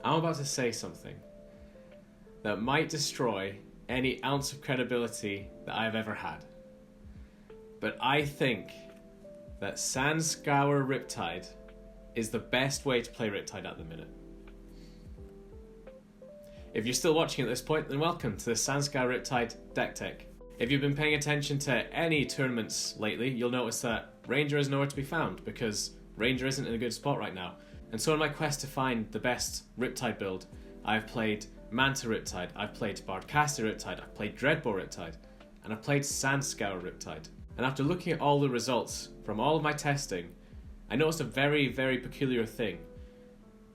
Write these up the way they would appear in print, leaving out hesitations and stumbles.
I'm about to say something that might destroy any ounce of credibility that I've ever had. But I think that Sandscour Riptide is the best way to play Riptide at the minute. If you're still watching at this point, then welcome to the Sandscour Riptide deck tech. If you've been paying attention to any tournaments lately, you'll notice that Ranger is nowhere to be found because Ranger isn't in a good spot right now. And so in my quest to find the best Riptide build, I've played Manta Riptide, I've played Bardcaster Riptide, I've played Dreadbow Riptide, and I've played Sandscour Riptide. And after looking at all the results from all of my testing, I noticed a very, very peculiar thing.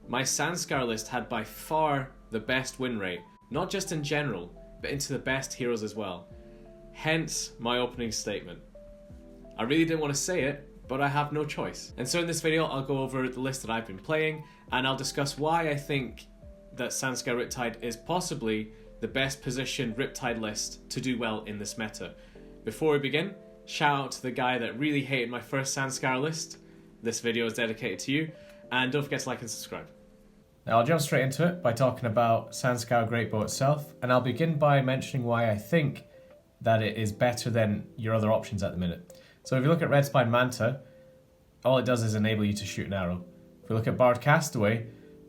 My Sandscour list had by far the best win rate, not just in general, but into the best heroes as well. Hence my opening statement. I really didn't want to say it, but I have no choice. And so in this video, I'll go over the list that I've been playing, and I'll discuss why I think that Sandscour Riptide is possibly the best positioned Riptide list to do well in this meta. Before we begin, shout out to the guy that really hated my first Sandscour list. This video is dedicated to you, and don't forget to like and subscribe. Now I'll jump straight into it by talking about Sandscour Greatbow itself, and I'll begin by mentioning why I think that it is better than your other options at the minute. So if you look at Red Spine Manta, all it does is enable you to shoot an arrow. If we look at Bard Castaway,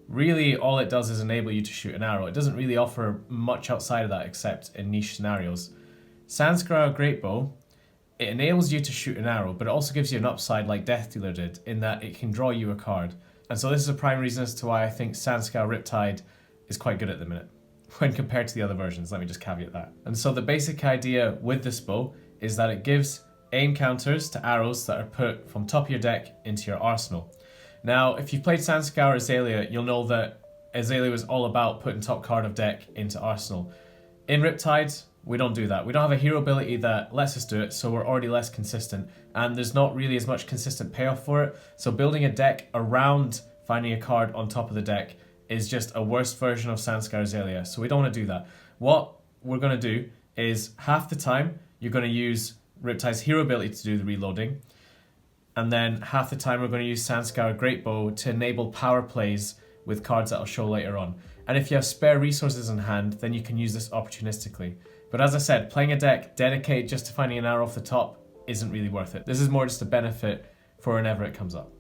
really all it does is enable you to shoot an arrow. It doesn't really offer much outside of that except in niche scenarios. Sandscour Greatbow, it enables you to shoot an arrow, but it also gives you an upside like Death Dealer did, in that it can draw you a card. And so this is a prime reason as to why I think Sandscour Riptide is quite good at the minute when compared to the other versions. Let me just caveat that. And so the basic idea with this bow is that it gives aim counters to arrows that are put from top of your deck into your arsenal. Now, if you've played Sandscour Azalea, you'll know that Azalea was all about putting top card of deck into arsenal. In Riptide, we don't do that. We don't have a hero ability that lets us do it, so we're already less consistent, and there's not really as much consistent payoff for it. So building a deck around finding a card on top of the deck is just a worse version of Sandscour Azalea, so we don't want to do that. What we're going to do is half the time you're going to use Riptide's hero ability to do the reloading, and then half the time we're going to use Sandscour Greatbow to enable power plays with cards that I'll show later on. And if you have spare resources in hand, then you can use this opportunistically. But as I said, playing a deck dedicated just to finding an arrow off the top isn't really worth it. This is more just a benefit for whenever it comes up.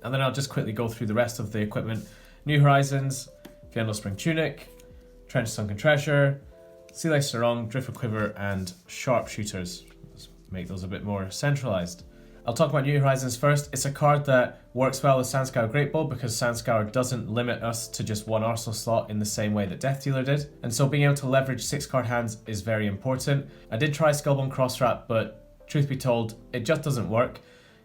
And then I'll just quickly go through the rest of the equipment. New Horizons, Fiendal Spring Tunic, Trench Sunken Treasure, Sea Lice Sarong, Driftwood Quiver, and Sharpshooters. Let's make those a bit more centralized. I'll talk about New Horizons first. It's a card that works well with Sandscour Greatbow because Sandscour doesn't limit us to just one arsenal slot in the same way that Death Dealer did. And so being able to leverage 6 card hands is very important. I did try Skullbone Crosswrap, but truth be told, it just doesn't work.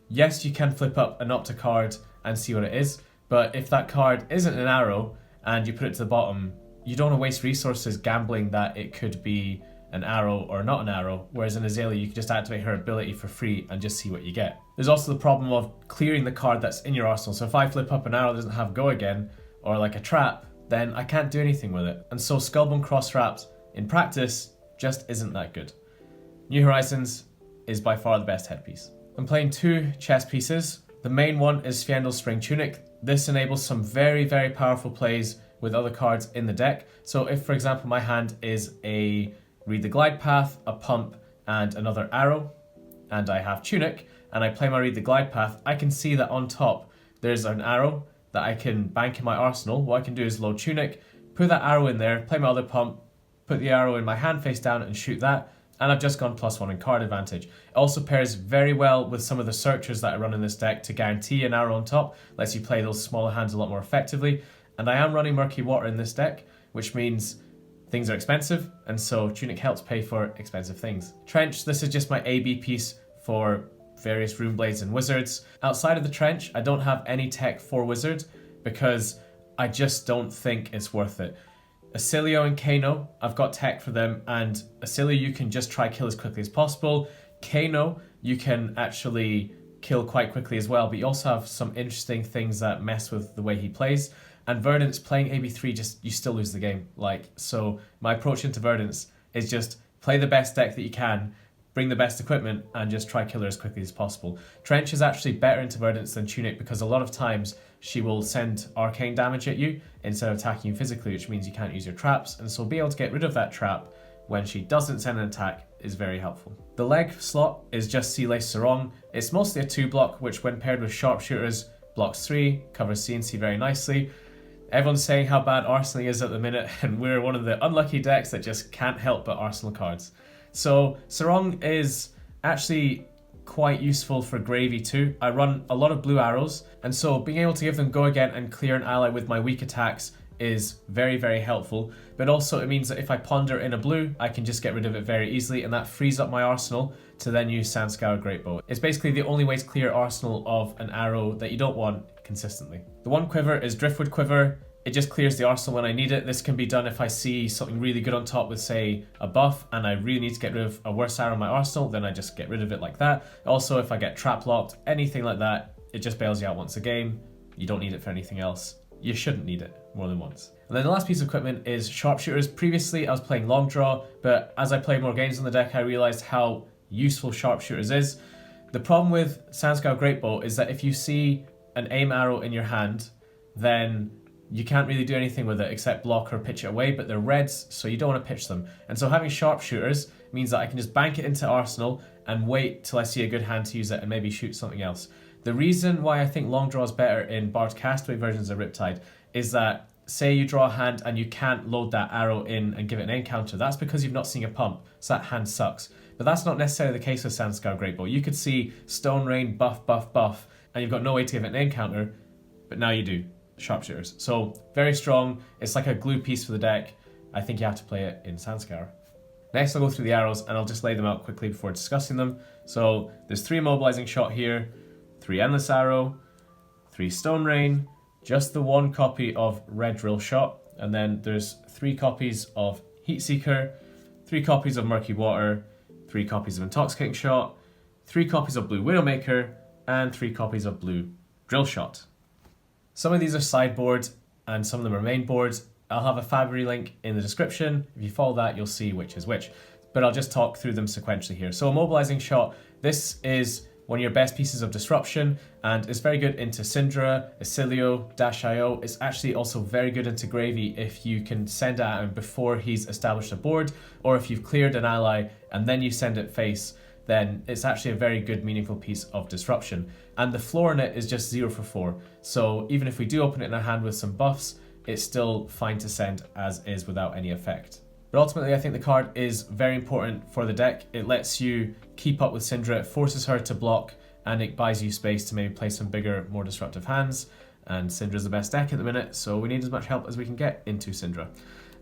Yes, you can flip up an Opta card and see what it is, but if that card isn't an arrow and you put it to the bottom, you don't want to waste resources gambling that it could be an arrow or not an arrow, whereas in Azalea you can just activate her ability for free and just see what you get. There's also the problem of clearing the card that's in your arsenal, so if I flip up an arrow that doesn't have go again, or like a trap, then I can't do anything with it. And so Skullbone Crosswrapped in practice just isn't that good. New Horizons is by far the best headpiece. I'm playing 2 chess pieces. The main one is Fiendal Spring Tunic. This enables some very, very powerful plays with other cards in the deck. So if, for example, my hand is a Read the Glide Path, a Pump, and another arrow, and I have Tunic, and I play my Read the Glide Path, I can see that on top there's an arrow that I can bank in my arsenal. What I can do is load Tunic, put that arrow in there, play my other Pump, put the arrow in my hand face down and shoot that, and I've just gone +1 in card advantage. It also pairs very well with some of the searchers that I run in this deck to guarantee an arrow on top, lets you play those smaller hands a lot more effectively. And I am running Murky Water in this deck, which means things are expensive, and so Tunic helps pay for expensive things. Trench, this is just my AB piece for various Rune Blades and Wizards. Outside of the Trench, I don't have any tech for Wizard because I just don't think it's worth it. Acilio and Kano, I've got tech for them, and Acilio you can just try kill as quickly as possible. Kano, you can actually kill quite quickly as well, but you also have some interesting things that mess with the way he plays. And Verdance, playing AB3, just you still lose the game. So my approach into Verdance is just play the best deck that you can, bring the best equipment and just try kill her as quickly as possible. Trench is actually better into Verdance than Tunic because a lot of times she will send arcane damage at you instead of attacking you physically, which means you can't use your traps, and so being able to get rid of that trap when she doesn't send an attack is very helpful. The leg slot is just Sea Lace Sarong. It's mostly a 2-block, which when paired with Sharpshooters, blocks 3, covers C and C very nicely. Everyone's saying how bad Arsenaling is at the minute, and we're one of the unlucky decks that just can't help but Arsenal cards. So Sarong is actually quite useful for Gravy too. I run a lot of blue arrows, and so being able to give them go again and clear an ally with my weak attacks is very, very helpful. But also it means that if I ponder in a blue, I can just get rid of it very easily, and that frees up my arsenal to then use Sandscour Greatbow. It's basically the only way to clear arsenal of an arrow that you don't want consistently. The one quiver is Driftwood Quiver. It just clears the arsenal when I need it. This can be done if I see something really good on top with, say, a buff, and I really need to get rid of a worse arrow in my arsenal, then I just get rid of it like that. Also, if I get trap locked, anything like that, it just bails you out once a game. You don't need it for anything else. You shouldn't need it more than once. And then the last piece of equipment is Sharpshooters. Previously, I was playing Long Draw, but as I played more games on the deck, I realized how useful Sharpshooters is. The problem with Sandscour Greatbow is that if you see an aim arrow in your hand, then you can't really do anything with it except block or pitch it away, but they're reds, so you don't want to pitch them. And so having Sharpshooters means that I can just bank it into arsenal and wait till I see a good hand to use it and maybe shoot something else. The reason why I think Long Draw is better in Bard Castaway versions of Riptide is that, say you draw a hand and you can't load that arrow in and give it an encounter, that's because you've not seen a pump, so that hand sucks. But that's not necessarily the case with Sandscour Greatbow. You could see Stone Rain, buff, buff, buff, and you've got no way to give it an encounter, but now you do. Sharpshooters. So very strong. It's like a glue piece for the deck. I think you have to play it in Sandscour. Next I'll go through the arrows and I'll just lay them out quickly before discussing them. So there's 3 Immobilizing Shot here, 3 Endless Arrow, 3 Stone Rain, just the 1 copy of Red Drill Shot, and then there's 3 copies of Heat Seeker, 3 copies of Murky Water, 3 copies of Intoxicating Shot, 3 copies of Blue Widowmaker, and 3 copies of Blue Drill Shot. Some of these are sideboards and some of them are main boards. I'll have a Fabrary link in the description. If you follow that, you'll see which is which. But I'll just talk through them sequentially here. So Immobilizing Shot, this is one of your best pieces of disruption and it's very good into Syndra, Isilio, Dash.io. It's actually also very good into Gravy if you can send it at him before he's established a board, or if you've cleared an ally and then you send it face, then it's actually a very good, meaningful piece of disruption. And the floor in it is just 0 for 4. So even if we do open it in our hand with some buffs, it's still fine to send as is without any effect. But ultimately, I think the card is very important for the deck. It lets you keep up with Syndra, it forces her to block, and it buys you space to maybe play some bigger, more disruptive hands. And Syndra's the best deck at the minute, so we need as much help as we can get into Syndra.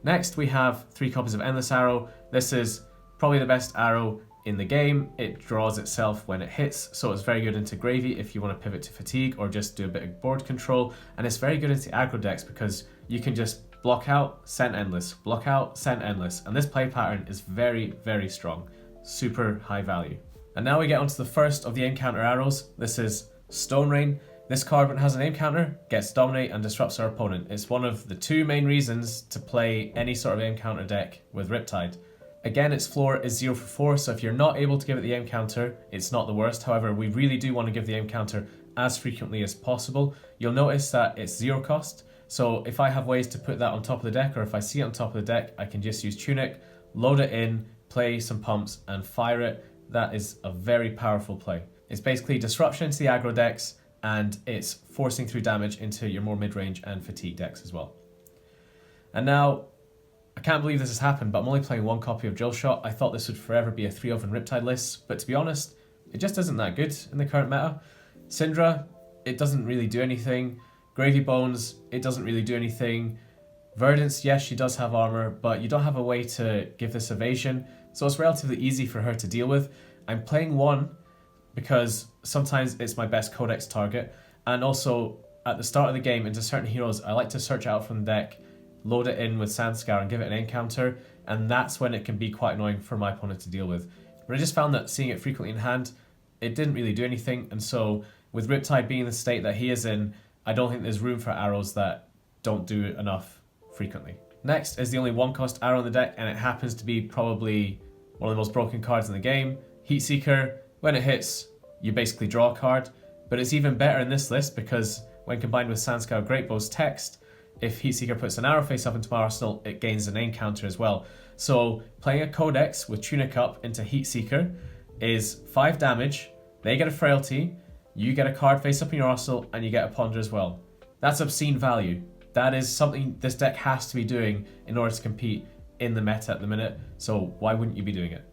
Next, we have 3 copies of Endless Arrow. This is probably the best arrow in the game. It draws itself when it hits, so it's very good into Gravy if you want to pivot to Fatigue or just do a bit of board control, and it's very good into aggro decks because you can just block out, send endless, block out, send endless, and this play pattern is very, very strong. Super high value. And now we get onto the first of the encounter arrows. This is Stone Rain. This card, when it has an aim counter, gets Dominate and disrupts our opponent. It's one of the 2 main reasons to play any sort of aim counter deck with Riptide. Again, its floor is 0 for 4, so if you're not able to give it the aim counter, it's not the worst. However, we really do want to give the aim counter as frequently as possible. You'll notice that it's 0 cost, so if I have ways to put that on top of the deck, or if I see it on top of the deck, I can just use Tunic, load it in, play some pumps, and fire it. That is a very powerful play. It's basically disruption into the aggro decks, and it's forcing through damage into your more mid-range and fatigue decks as well. And now, I can't believe this has happened, but I'm only playing 1 copy of Drill Shot. I thought this would forever be a 3-of in Riptide list, but to be honest, it just isn't that good in the current meta. Syndra, it doesn't really do anything. Gravy Bones, it doesn't really do anything. Verdance, yes, she does have armor, but you don't have a way to give this evasion, so it's relatively easy for her to deal with. I'm playing 1 because sometimes it's my best codex target, and also at the start of the game, into certain heroes, I like to search out from the deck, load it in with Sandscour and give it an encounter, and that's when it can be quite annoying for my opponent to deal with. But I just found that seeing it frequently in hand, it didn't really do anything, and so with Riptide being in the state that he is in, I don't think there's room for arrows that don't do enough frequently. Next is the only 1 cost arrow in the deck, and it happens to be probably one of the most broken cards in the game. Heatseeker, when it hits, you basically draw a card, but it's even better in this list because when combined with Sandscour Greatbow's text, if Heatseeker puts an arrow face up into my arsenal, it gains a name counter as well. So playing a Codex with Tunic up into Heatseeker is 5 damage, they get a frailty, you get a card face up in your arsenal, and you get a ponder as well. That's obscene value. That is something this deck has to be doing in order to compete in the meta at the minute, so why wouldn't you be doing it?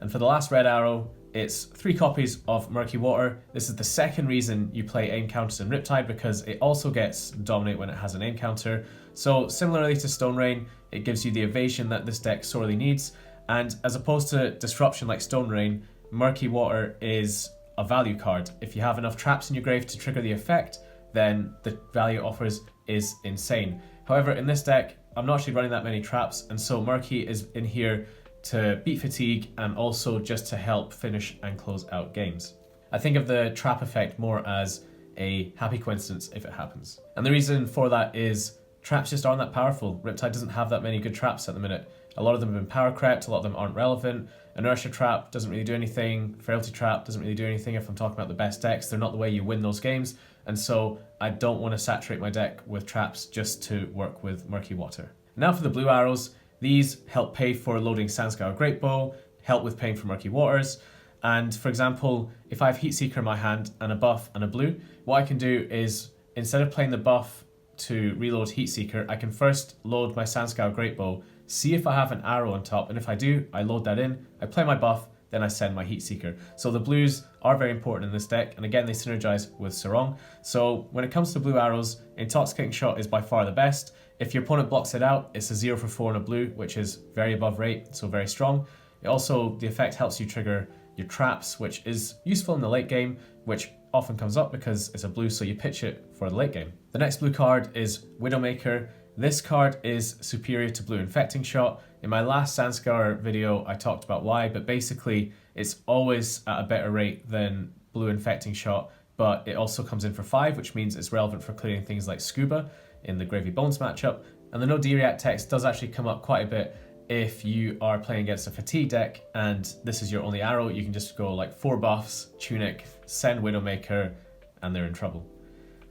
And for the last red arrow, it's 3 copies of Murky Water. This is the second reason you play aim counters in Riptide, because it also gets Dominate when it has an aim counter. So similarly to Stone Rain, it gives you the evasion that this deck sorely needs, and as opposed to Disruption like Stone Rain, Murky Water is a value card. If you have enough traps in your grave to trigger the effect, then the value it offers is insane. However, in this deck, I'm not actually running that many traps, and so Murky is in here to beat fatigue and also just to help finish and close out games. I think of the trap effect more as a happy coincidence if it happens. And the reason for that is traps just aren't that powerful. Riptide doesn't have that many good traps at the minute. A lot of them have been power crept, a lot of them aren't relevant. Inertia trap doesn't really do anything. Frailty trap doesn't really do anything if I'm talking about the best decks. They're not the way you win those games. And so I don't want to saturate my deck with traps just to work with Murky Water. Now for the blue arrows. These help pay for loading Sandscour Greatbow, help with paying for Murky Waters. And for example, if I have Heatseeker in my hand and a buff and a blue, what I can do is, instead of playing the buff to reload Heatseeker, I can first load my Sandscour Greatbow, see if I have an arrow on top, and if I do, I load that in, I play my buff, then I send my Heatseeker. So the blues are very important in this deck, and again, they synergize with Sarong. So when it comes to blue arrows, Intoxicating Shot is by far the best. If your opponent blocks it out, it's a 0 for 4 and a blue, which is very above rate, so very strong. It also, the effect helps you trigger your traps, which is useful in the late game, which often comes up because it's a blue, so you pitch it for the late game. The next blue card is Widowmaker. This card is superior to blue Infecting Shot. In my last Sandscour video, I talked about why, but basically it's always at a better rate than blue Infecting Shot, but it also comes in for 5, which means it's relevant for clearing things like Scuba in the Gravy Bones matchup. And the no D-react text does actually come up quite a bit if you are playing against a fatigue deck and this is your only arrow. You can just go like 4 buffs, Tunic, send Widowmaker, and they're in trouble.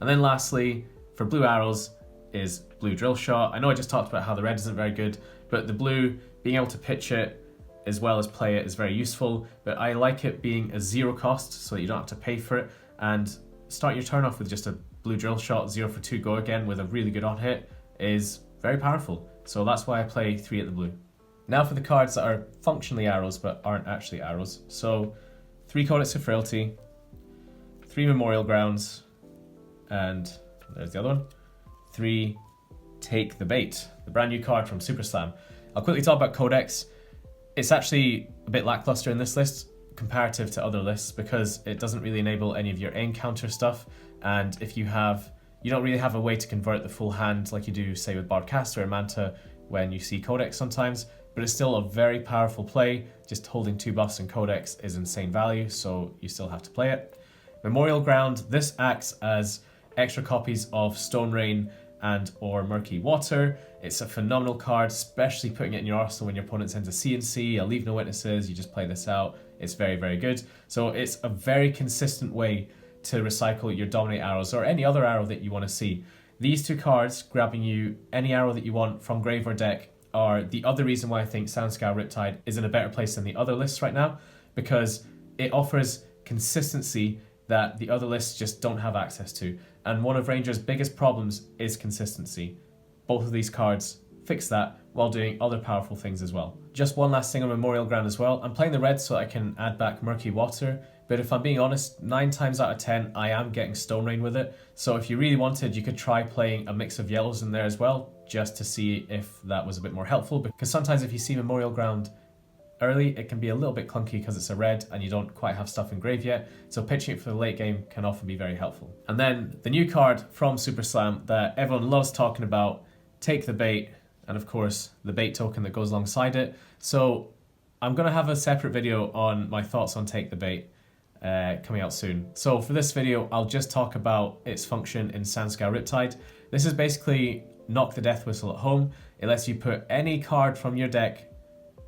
And then lastly, for blue arrows is blue Drill Shot. I know I just talked about how the red isn't very good, but the blue, being able to pitch it as well as play it is very useful, but I like it being a 0 cost so that you don't have to pay for it, and start your turn off with just a blue Drill Shot, 0 for 2 go again with a really good on hit is very powerful. So that's why I play 3 at the blue. Now for the cards that are functionally arrows but aren't actually arrows. So 3 Codex of Frailty, 3 Memorial Grounds, and there's the other one, 3 Take the Bait, the brand new card from Super Slam. I'll quickly talk about Codex. It's actually a bit lackluster in this list comparative to other lists because it doesn't really enable any of your aim counter stuff, and if you don't really have a way to convert the full hand like you do say with Bardcaster or Manta when you see Codex sometimes, but it's still a very powerful play. Just holding 2 buffs in Codex is insane value, so you still have to play it. Memorial Ground, this acts as extra copies of Stone Rain and or Murky Water. It's a phenomenal card, especially putting it in your arsenal when your opponent's into CNC, Leave No Witnesses, you just play this out. It's very, very good. So it's a very consistent way to recycle your Dominate arrows or any other arrow that you want to see. These 2 cards, grabbing you any arrow that you want from grave or deck, are the other reason why I think Sandscour Riptide is in a better place than the other lists right now, because it offers consistency that the other lists just don't have access to. And one of Ranger's biggest problems is consistency. Both of these cards fix that while doing other powerful things as well. Just one last thing on Memorial Ground as well. I'm playing the red so I can add back Murky Water, but if I'm being honest, 9 times out of 10, I am getting Stone Rain with it. So if you really wanted, you could try playing a mix of yellows in there as well, just to see if that was a bit more helpful, because sometimes if you see Memorial Ground early, it can be a little bit clunky because it's a red and you don't quite have stuff in grave yet, so pitching it for the late game can often be very helpful. And then the new card from Super Slam that everyone loves talking about, Take the Bait, and of course the bait token that goes alongside it. So I'm going to have a separate video on my thoughts on Take the Bait coming out soon. So for this video, I'll just talk about its function in Sandscour Riptide. This is basically knock the death whistle at home. It lets you put any card from your deck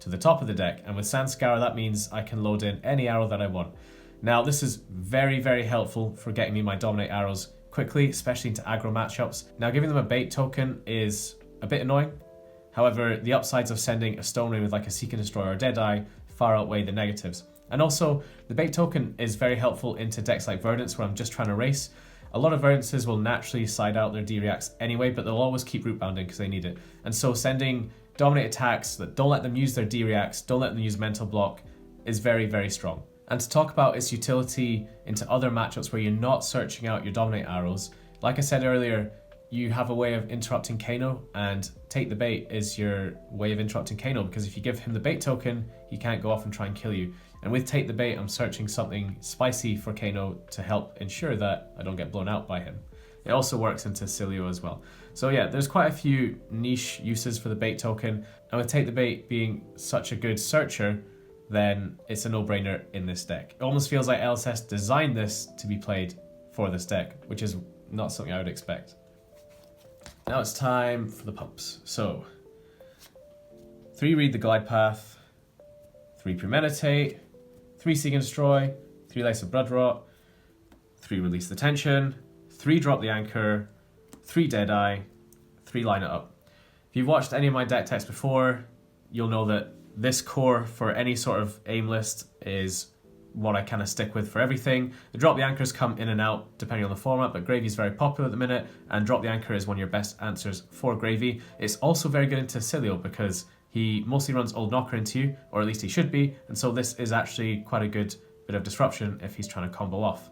to the top of the deck, and with Sandscour that means I can load in any arrow that I want. Now this is very, very helpful for getting me my dominate arrows quickly, especially into aggro matchups. Now giving them a bait token is a bit annoying. However, the upsides of sending a stone ring with like a Seek and Destroy or Deadeye far outweigh the negatives. And also, the bait token is very helpful into decks like Verdance where I'm just trying to race. A lot of Verdances will naturally side out their D-Reacts anyway, but they'll always keep root bounding because they need it. And so sending dominate attacks that don't let them use their D-Reacts, don't let them use mental block, is very, very strong. And to talk about its utility into other matchups where you're not searching out your dominate arrows, like I said earlier, you have a way of interrupting Kano, and Take the Bait is your way of interrupting Kano, because if you give him the bait token, he can't go off and try and kill you. And with Take the Bait, I'm searching something spicy for Kano to help ensure that I don't get blown out by him. It also works into Cilio as well. So yeah, there's quite a few niche uses for the bait token, and with Take the Bait being such a good searcher, then it's a no-brainer in this deck. It almost feels like LSS designed this to be played for this deck, which is not something I would expect. Now it's time for the pumps. So, 3 Read the Glide Path, 3 Premeditate, 3 Seek and Destroy, 3 Lace of Bloodrot, 3 Release the Tension, 3 Drop the Anchor, 3 Deadeye, 3 Line It Up. If you've watched any of my deck tests before, you'll know that this core for any sort of aim list is what I kind of stick with for everything. The Drop the Anchors come in and out depending on the format, but Gravy is very popular at the minute, and Drop the Anchor is one of your best answers for Gravy. It's also very good into Cilio because he mostly runs Old Knocker into you, or at least he should be, and so this is actually quite a good bit of disruption if he's trying to combo off.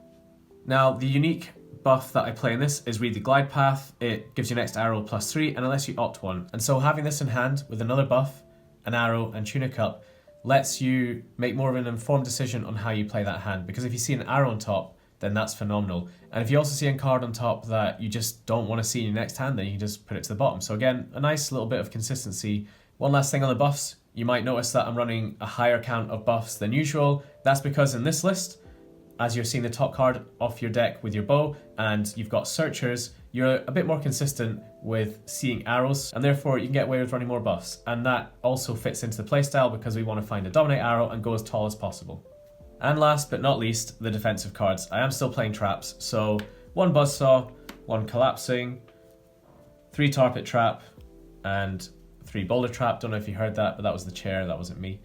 Now, the unique buff that I play in this is Read the Glide Path. It gives you next arrow +3, and unless you opt one. And so having this in hand with another buff, an arrow, and Tunic up, lets you make more of an informed decision on how you play that hand, because if you see an arrow on top, then that's phenomenal. And if you also see a card on top that you just don't want to see in your next hand, then you can just put it to the bottom. So again, a nice little bit of consistency. One last thing on the buffs, you might notice that I'm running a higher count of buffs than usual. That's because in this list, as you're seeing the top card off your deck with your bow, and you've got searchers, you're a bit more consistent with seeing arrows, and therefore you can get away with running more buffs. And that also fits into the playstyle because we want to find a dominate arrow and go as tall as possible. And last but not least, the defensive cards. I am still playing traps, so 1 Buzzsaw, 1 Collapsing, 3 Tar Pit Trap, and 3 Boulder Trap. Don't know if you heard that, but that was the chair, that wasn't me.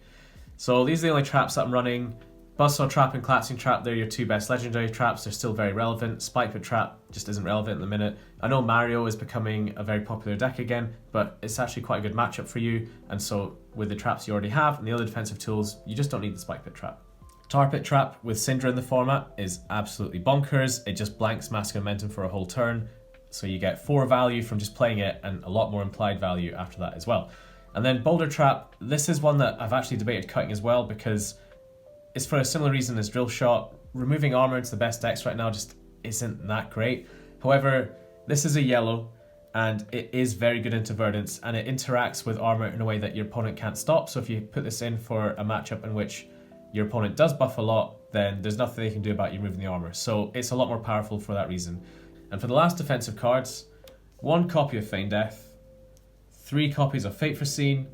So these are the only traps that I'm running. Buzzsaw Trap and Collapsing Trap, they're your 2 best legendary traps. They're still very relevant. Spike Pit Trap just isn't relevant in the minute. I know Mario is becoming a very popular deck again, but it's actually quite a good matchup for you. And so with the traps you already have and the other defensive tools, you just don't need the Spike Pit Trap. Tar Pit Trap with Syndra in the format is absolutely bonkers. It just blanks Mask Momentum for a whole turn. So you get 4 value from just playing it and a lot more implied value after that as well. And then Boulder Trap, this is one that I've actually debated cutting as well because it's for a similar reason as Drill Shot. Removing armor into the best decks right now just isn't that great. However, this is a yellow and it is very good into Verdance, and it interacts with armor in a way that your opponent can't stop. So if you put this in for a matchup in which your opponent does buff a lot, then there's nothing they can do about you removing the armor. So it's a lot more powerful for that reason. And for the last defensive cards, 1 copy of Feign Death, 3 copies of Fate Foreseen,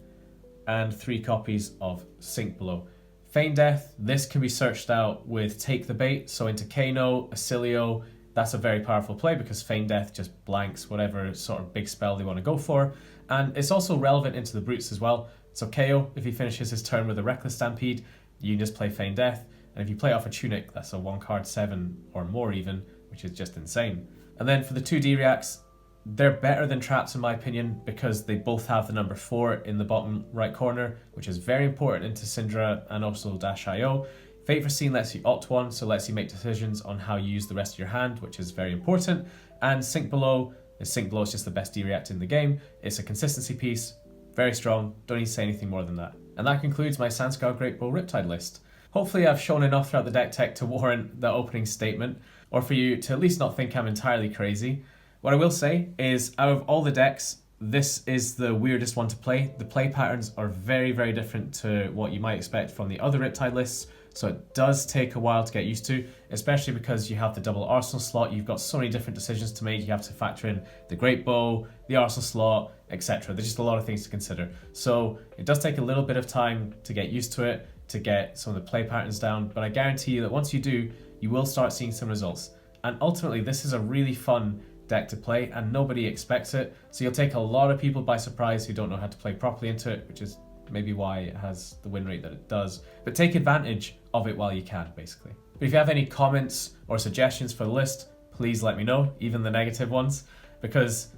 and 3 copies of Sink Below. Feign Death, this can be searched out with Take the Bait, so into Kano, Acilio. That's a very powerful play because Feign Death just blanks whatever sort of big spell they want to go for. And it's also relevant into the Brutes as well. So KO, if he finishes his turn with a Reckless Stampede, you can just play Feign Death. And if you play off a Tunic, that's a 1-card 7 or more even, which is just insane. And then for the 2 D-Reacts, they're better than traps in my opinion because they both have the number 4 in the bottom right corner, which is very important into Syndra and also Dash.io. Fate Foreseen lets you opt 1, so lets you make decisions on how you use the rest of your hand, which is very important. And Sink Below is just the best D-React in the game. It's a consistency piece, very strong, don't need to say anything more than that. And that concludes my Sandscour Great Bow Riptide list. Hopefully I've shown enough throughout the deck tech to warrant the opening statement, or for you to at least not think I'm entirely crazy. What I will say is, out of all the decks, this is the weirdest one to play. The play patterns are very, very different to what you might expect from the other Riptide lists, so it does take a while to get used to, especially because you have the double arsenal slot. You've got so many different decisions to make. You have to factor in the Great Bow, the arsenal slot, etc. There's just a lot of things to consider. So it does take a little bit of time to get used to it, to get some of the play patterns down, but I guarantee you that once you do, you will start seeing some results. And ultimately, this is a really fun deck to play, and nobody expects it, so you'll take a lot of people by surprise who don't know how to play properly into it, which is maybe why it has the win rate that it does. But take advantage of it while you can, basically. But if you have any comments or suggestions for the list, please let me know, even the negative ones, because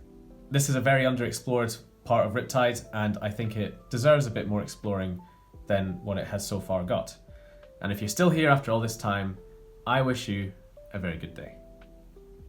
this is a very underexplored part of Riptide, and I think it deserves a bit more exploring than what it has so far got. And if you're still here after all this time, I wish you a very good day.